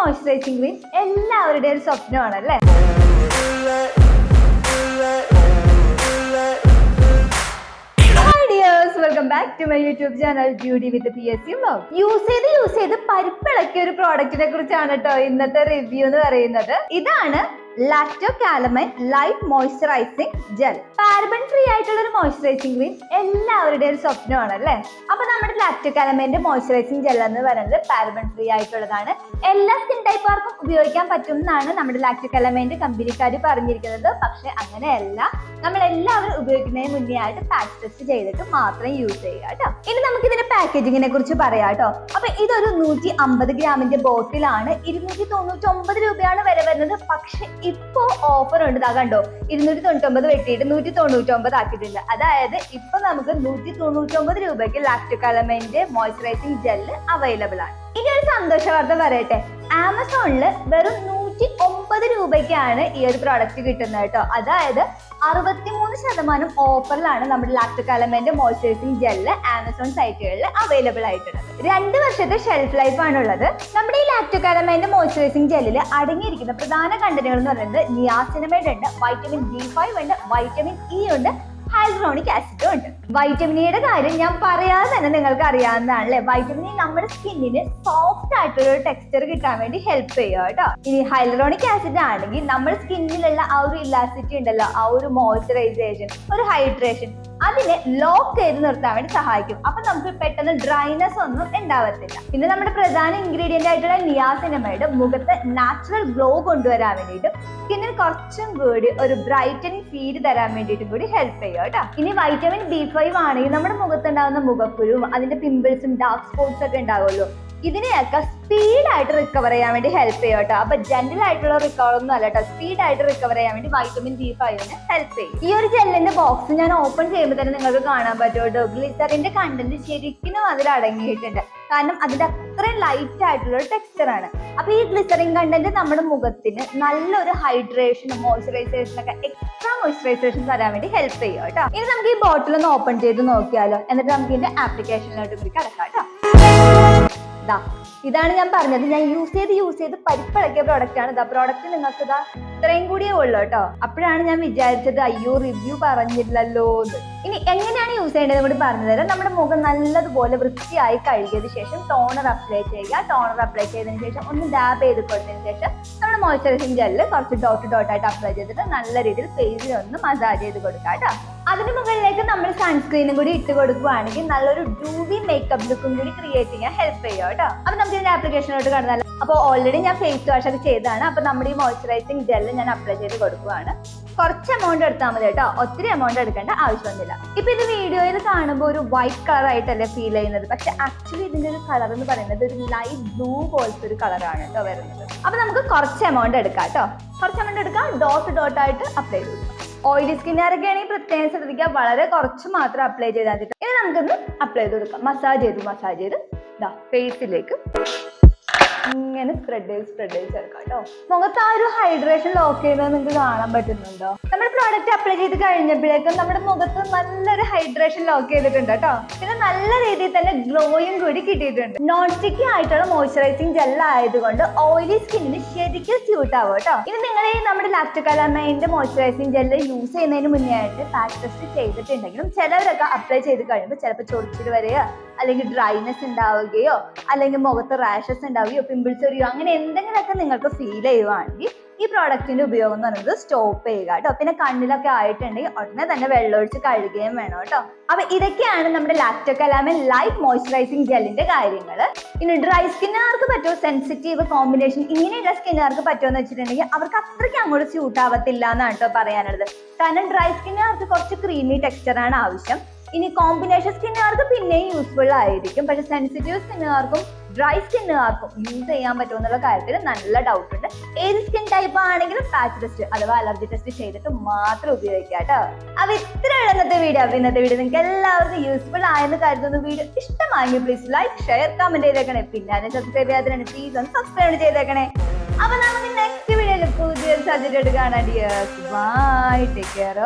Moisturising cream എല്ലാവരുടെയും ഒരു സ്വപ്നമാണല്ലേ. Welcome back to my YouTube channel beauty with PSC vlog. Use ചെയ്ത് പരിപ്പിളക്കിയ ഒരു പ്രോഡക്റ്റിനെ കുറിച്ചാണ് കേട്ടോ ഇന്നത്തെ റിവ്യൂ എന്ന് പറയുന്നത്. ഇതാണ് Lacto Calamine light moisturising gel. Paraben free ആയിട്ടുള്ള ഒരു മോയ്സ്ചറൈസിംഗ് ക്രീം എല്ലാവരുടെയും ഒരു സ്വപ്നമാണ് അല്ലേ. അപ്പൊ നമ്മുടെ ലാക്ടോ കാലമൈന്റെ മോയ്സ്ചറൈസിംഗ് ജെൽ എന്ന് പറയുന്നത് പാരബൻ ഫ്രീ ആയിട്ടുള്ളതാണ്. എല്ലാ സ്കിൻ ടൈപ്പുകാർക്കും ഉപയോഗിക്കാൻ പറ്റും എന്നാണ് നമ്മുടെ ലാക്ടോ കാലമൈന്റെ കമ്പനിക്കാർ പറഞ്ഞിരിക്കുന്നത്. പക്ഷെ അങ്ങനെയല്ല, നമ്മൾ എല്ലാവരും ഉപയോഗിക്കുന്നതിന് മുന്നേ ആയിട്ട് പാച്ച് ടെസ്റ്റ് ചെയ്തിട്ട് മാത്രം യൂസ് ചെയ്യുക കേട്ടോ. ഇനി നമുക്ക് ഇതിന്റെ പാക്കേജിങ്ങിനെ കുറിച്ച് പറയാം കേട്ടോ. അപ്പൊ ഇതൊരു 150 ഗ്രാമിന്റെ ബോട്ടിലാണ്. 299 രൂപയാണ് വില വരുന്നത്. പക്ഷെ ഇപ്പോ ഓഫർ ഉണ്ട്. ഇതാ കണ്ടോ, 299 വെട്ടിയിട്ട് 199 ആക്കിയിട്ടുണ്ട്. അതായത് ഇപ്പൊ നമുക്ക് 199 രൂപയ്ക്ക് ലാക്ടോ കാലമൈന്റെ മോയ്സ്ചറൈസിംഗ് ജെല്ല് അവൈലബിൾ ആണ്. ഇനി ഒരു സന്തോഷ വാർത്ത പറയട്ടെ, ആമസോണില് വെറും 109 രൂപയ്ക്കാണ് ഈ ഒരു പ്രോഡക്റ്റ് കിട്ടുന്നത് കേട്ടോ. അതായത് 63% ഓഫറിലാണ് നമ്മുടെ ലാക്ടോ കാലമൈന്റെ മോയ്സ്ചറൈസിംഗ് ജെല്ല് ആമസോൺ സൈറ്റുകളിൽ അവൈലബിൾ ആയിട്ടുള്ളത്. 2 വർഷത്തെ ഷെൽഫ് ലൈഫ് ആണുള്ളത്. നമ്മുടെ ഈ ലാക്ടോ കാലമൈന്റെ മോയ്സ്ചറൈസിംഗ് ജെല്ലിൽ അടങ്ങിയിരിക്കുന്ന പ്രധാന കണ്ടന്റുകൾ എന്ന് പറയുന്നത് നിയാസിനമൈഡ് ഉണ്ട്, വൈറ്റമിൻ B5 ഉണ്ട്, വൈറ്റമിൻ E ഉണ്ട്, ഹൈലറോണിക് ആസിഡും ഉണ്ട്. വൈറ്റമിൻ ഇയുടെ കാര്യം ഞാൻ പറയാതെ തന്നെ നിങ്ങൾക്ക് അറിയാവുന്നതാണല്ലേ. വൈറ്റമിൻ ഇ നമ്മുടെ സ്കിന്നിന് സോഫ്റ്റ് ആയിട്ടുള്ള ഒരു ടെക്സ്ചർ കിട്ടാൻ വേണ്ടി ഹെൽപ്പ് ചെയ്യുക കേട്ടോ. ഇനി ഹൈലറോണിക് ആസിഡ് ആണെങ്കിൽ നമ്മുടെ സ്കിന്നിലുള്ള ആ ഒരു ഇലാസ്റ്റിറ്റി ഉണ്ടല്ലോ, ആ ഒരു മോയ്സ്ചറൈസേഷൻ, ഒരു ഹൈഡ്രേഷൻ, അതിനെ ലോക്ക് ചെയ്ത് നിർത്താൻ വേണ്ടി സഹായിക്കും. അപ്പൊ നമുക്ക് പെട്ടെന്ന് ഡ്രൈനെസ് ഒന്നും ഉണ്ടാവത്തില്ല. പിന്നെ നമ്മുടെ പ്രധാന ഇൻഗ്രീഡിയന്റ് ആയിട്ടുള്ള നിയാസിനമൈഡ് മുഖത്ത് നാച്ചുറൽ ഗ്ലോ കൊണ്ടുവരാൻ വേണ്ടിയിട്ടും സ്കിന്നിന് കുറച്ചും കൂടി ഒരു ബ്രൈറ്റനിങ് ഫീൽ തരാൻ വേണ്ടിയിട്ടും കൂടി ഹെൽപ്പ് ചെയ്യും കേട്ടോ. ഇനി വൈറ്റമിൻ B5 ആണെങ്കിൽ നമ്മുടെ മുഖത്തുണ്ടാകുന്ന മുഖക്കുരുവും അതിന്റെ പിമ്പിൾസും ഡാർക്ക് സ്പോട്ട്സ് ഒക്കെ ഉണ്ടാവുമല്ലോ, ഇതിനെയൊക്കെ സ്പീഡായിട്ട് റിക്കവർ ചെയ്യാൻ വേണ്ടി ഹെൽപ്പ് ചെയ്യും കേട്ടോ. അപ്പൊ ജെന്റൽ ആയിട്ടുള്ള റിക്കവർ ഒന്നും അല്ല കേട്ടോ, സ്പീഡായിട്ട് റിക്കവർ ചെയ്യാൻ വേണ്ടി വൈറ്റമിൻ B5 ഹെൽപ്പ് ചെയ്യും. ഈ ഒരു ജെല്ലിന്റെ ബോക്സ് ഞാൻ ഓപ്പൺ ചെയ്യുമ്പോൾ തന്നെ നിങ്ങൾക്ക് കാണാൻ പറ്റും കേട്ടോ, ഗ്ലിസറിന്റെ കണ്ടന്റ് ശരിക്കും അതിൽ അടങ്ങിയിട്ടുണ്ട്. കാരണം അതിന്റെ അത്രയും ലൈറ്റ് ആയിട്ടുള്ള ഒരു ടെക്സ്ചർ ആണ്. അപ്പൊ ഈ ഗ്ലിസറിൻ കണ്ടന്റ് നമ്മുടെ മുഖത്തിന് നല്ലൊരു ഹൈഡ്രേഷനും മോയ്സ്ചറൈസേഷനും ഒക്കെ എക്സ്ട്രാ മോയ്സ്ചറൈസേഷൻ തരാൻ വേടി ഹെൽപ്പ് ചെയ്യും കേട്ടോ. ഇനി നമുക്ക് ഈ ബോട്ടിൽ ഒന്ന് ഓപ്പൺ ചെയ്ത് നോക്കിയാലോ, എന്നിട്ട് നമുക്ക് ഇതിന്റെ ആപ്ലിക്കേഷനിലോട്ട് കൂടി കിടക്കാം കേട്ടോ. ഇതാണ് ഞാൻ പറഞ്ഞത്, ഞാൻ യൂസ് ചെയ്ത് പരിപ്പിളക്കിയ പ്രോഡക്റ്റ് ആണ്. പ്രോഡക്റ്റ് നിങ്ങൾക്ക് ഇത്രയും കൂടിയേ ഉള്ളൂ കേട്ടോ. അപ്പോഴാണ് ഞാൻ വിചാരിച്ചത് അയ്യോ റിവ്യൂ പറഞ്ഞില്ലല്ലോ എന്ന്. ഇനി എങ്ങനെയാണ് യൂസ് ചെയ്യേണ്ടത് കൂടി പറഞ്ഞു തരാം. നമ്മുടെ മുഖം നല്ലതുപോലെ വൃത്തിയായി കഴുകിയതിനു ശേഷം ടോണർ അപ്ലൈ ചെയ്യുക. ടോണർ അപ്ലൈ ചെയ്തതിനു ശേഷം ഒന്ന് ഡാബ് ചെയ്ത് കൊടുത്തതിന് ശേഷം നമ്മുടെ മോയ്സ്ചറൈസിംഗ് ജെല്ല് കുറച്ച് ഡോട്ടായിട്ട് അപ്ലൈ ചെയ്തിട്ട് നല്ല രീതിയിൽ ഫേസിൽ ഒന്ന് മസാജ് ചെയ്ത് കൊടുക്കുക കേട്ടോ. അതിന് മുകളിലേക്ക് നമ്മൾ സൺസ്ക്രീനും കൂടി ഇട്ട് കൊടുക്കുകയാണെങ്കിൽ നല്ലൊരു ഡൂവി മേക്കപ്പ് ലുക്കും കൂടി ക്രിയേറ്റ് ചെയ്യാൻ ഹെൽപ്പ് ചെയ്യും കേട്ടോ. അപ്പൊ നമുക്ക് ഇതിന്റെ ആപ്ലിക്കേഷനിലോട്ട് കടന്നാലോ. അപ്പോൾ ഓൾറെഡി ഞാൻ ഫേസ് വാഷ് ഒക്കെ ചെയ്തതാണ്. അപ്പൊ നമ്മുടെ ഈ മോയ്സ്ചറൈസിംഗ് ജെല്ല് ഞാൻ അപ്ലൈ ചെയ്ത് കൊടുക്കുകയാണ്. കുറച്ച് എമൗണ്ട് എടുത്താൽ മതി കേട്ടോ, ഒത്തിരി എമൗണ്ട് എടുക്കേണ്ട ആവശ്യമൊന്നുമില്ല. ഇപ്പൊ ഇത് വീഡിയോയിൽ കാണുമ്പോൾ ഒരു വൈറ്റ് കളർ ആയിട്ടല്ലേ ഫീൽ ചെയ്യുന്നത്, പക്ഷെ ആക്ച്വലി ഇതിന്റെ ഒരു കളർ എന്ന് പറയുന്നത് ഒരു ലൈറ്റ് ബ്ലൂ പോലത്തെ ഒരു കളറാണ് കേട്ടോ വരുന്നത്. അപ്പൊ നമുക്ക് കുറച്ച് എമൗണ്ട് എടുക്കാം കേട്ടോ. കുറച്ച് എമൗണ്ട് എടുക്കാം, ഡോട്ടായിട്ട് അപ്ലൈ ചെയ്ത് കൊടുക്കാം. ഓയിലി സ്കിന്നുകാരൊക്കെ ആണെങ്കിൽ പ്രത്യേകം ശ്രദ്ധിക്കുക, വളരെ കുറച്ച് മാത്രം അപ്ലൈ ചെയ്താൽ മതി. ഇനി നമുക്കൊന്ന് അപ്ലൈ ചെയ്ത് കൊടുക്കാം. മസാജ് ചെയ്ത് ഫേസിലേക്ക് ഇങ്ങനെ സ്പ്രെഡ് ചെയ്ത് ചേർക്കാം കേട്ടോ. മുഖത്ത് ആ ഒരു ഹൈഡ്രേഷൻ ലോക്ക് ചെയ്യുന്നത് നിങ്ങൾക്ക് കാണാൻ പറ്റുന്നുണ്ടോ? നമ്മുടെ പ്രോഡക്റ്റ് അപ്ലൈ ചെയ്ത് കഴിഞ്ഞപ്പോഴേക്കും നമ്മുടെ മുഖത്ത് നല്ലൊരു ഹൈഡ്രേഷൻ ലോക്ക് ചെയ്തിട്ടുണ്ട് കേട്ടോ. പിന്നെ നല്ല രീതിയിൽ തന്നെ ഗ്ലോയും കൂടി കിട്ടിയിട്ടുണ്ട്. നോൺ സ്റ്റിക്കി ആയിട്ടുള്ള മോയ്സ്ചറൈസിംഗ് ജെൽ ആയതുകൊണ്ട് ഓയിലി സ്കിന്നിന് ശരിക്കും സ്യൂട്ട് ആവും കേട്ടോ. ഇനി നിങ്ങൾ ഈ നമ്മുടെ ലാക്ടോ കാലമൈന്റെ മോയ്സ്ചറൈസിംഗ് ജെല്ല് യൂസ് ചെയ്യുന്നതിന് മുന്നേ ആയിട്ട് പാച്ച് ടെസ്റ്റ് ചെയ്തിട്ടുണ്ടെങ്കിലും ചിലവരൊക്കെ അപ്ലൈ ചെയ്ത് കഴിയുമ്പോൾ ചിലപ്പോൾ ചൊറിച്ചിൽ വരികയോ അല്ലെങ്കിൽ ഡ്രൈനെസ് ഉണ്ടാവുകയോ അല്ലെങ്കിൽ മുഖത്ത് റാഷസ് ഉണ്ടാവുകയോ പിമ്പിൾസ് വരികയോ അങ്ങനെ എന്തെങ്കിലുമൊക്കെ നിങ്ങൾക്ക് ഫീൽ ചെയ്യുവാണെങ്കിൽ ഈ പ്രോഡക്റ്റിന്റെ ഉപയോഗം എന്ന് പറയുന്നത് സ്റ്റോപ്പ് ചെയ്യുക കേട്ടോ. പിന്നെ കണ്ണിലൊക്കെ ആയിട്ടുണ്ടെങ്കിൽ ഉടനെ തന്നെ വെള്ളമൊഴിച്ച് കഴുകുകയും വേണം കേട്ടോ. അപ്പൊ ഇതൊക്കെയാണ് നമ്മുടെ ലാക്ടോ കാലമൈൻ ലൈറ്റ് മോയ്സ്ചറൈസിംഗ് ജെല്ലിന്റെ കാര്യങ്ങൾ. ഇനി ഡ്രൈ സ്കിന്നുകാർക്ക് പറ്റുമോ, സെൻസിറ്റീവ് കോമ്പിനേഷൻ ഇങ്ങനെയുള്ള സ്കിന്നുകാർക്ക് പറ്റുമോ എന്ന് വെച്ചിട്ടുണ്ടെങ്കിൽ അവർക്ക് അത്രയ്ക്ക് അങ്ങോട്ട് സ്യൂട്ട് ആവത്തില്ല എന്നാണ് കേട്ടോ പറയാനുള്ളത്. കാരണം ഡ്രൈ സ്കിന്നുകാർക്ക് കുറച്ച് ക്രീമി ടെക്സ്ചറാണ് ആവശ്യം. ഇനി കോമ്പിനേഷൻ സ്കിന്നുകാർക്ക് പിന്നെയും യൂസ്ഫുൾ ആയിരിക്കും. പക്ഷെ സെൻസിറ്റീവ് സ്കിന്നുകാർക്കും ഡ്രൈ സ്കിന്നുകാർക്കും യൂസ് ചെയ്യാൻ പറ്റുമോ എന്നുള്ള കാര്യത്തിൽ നല്ല ഡൗട്ട് ഉണ്ട്. ഏത് സ്കിൻ ടൈപ്പ് ആണെങ്കിലും പാച്ച് ടെസ്റ്റ് അഥവാ അലർജി ടെസ്റ്റ് ചെയ്തിട്ട് മാത്രം ഉപയോഗിക്കുക കേട്ടോ. അപ്പൊ ഇത്രയുള്ള ഇന്നത്തെ വീഡിയോ നിങ്ങൾക്ക് എല്ലാവർക്കും യൂസ്ഫുൾ ആയെന്ന് കരുതുന്ന വീഡിയോ ഇഷ്ടമായെങ്കിൽ പ്ലീസ് ലൈക്ക്, ഷെയർ, കമന്റ് ചെയ്തേക്കണേ. പിന്നെ അതിനെ സബ്സ്ക്രൈബ് ചെയ്യാതെ പ്ലീസ് ഒന്ന് സബ്സ്ക്രൈബ് ചെയ്തേക്കണേ. അപ്പൊ നമുക്ക് നെക്സ്റ്റ് വീഡിയോയിൽ പുതിയൊരു സബ്ജക്റ്റ് കാണാൻ. Bye, take care.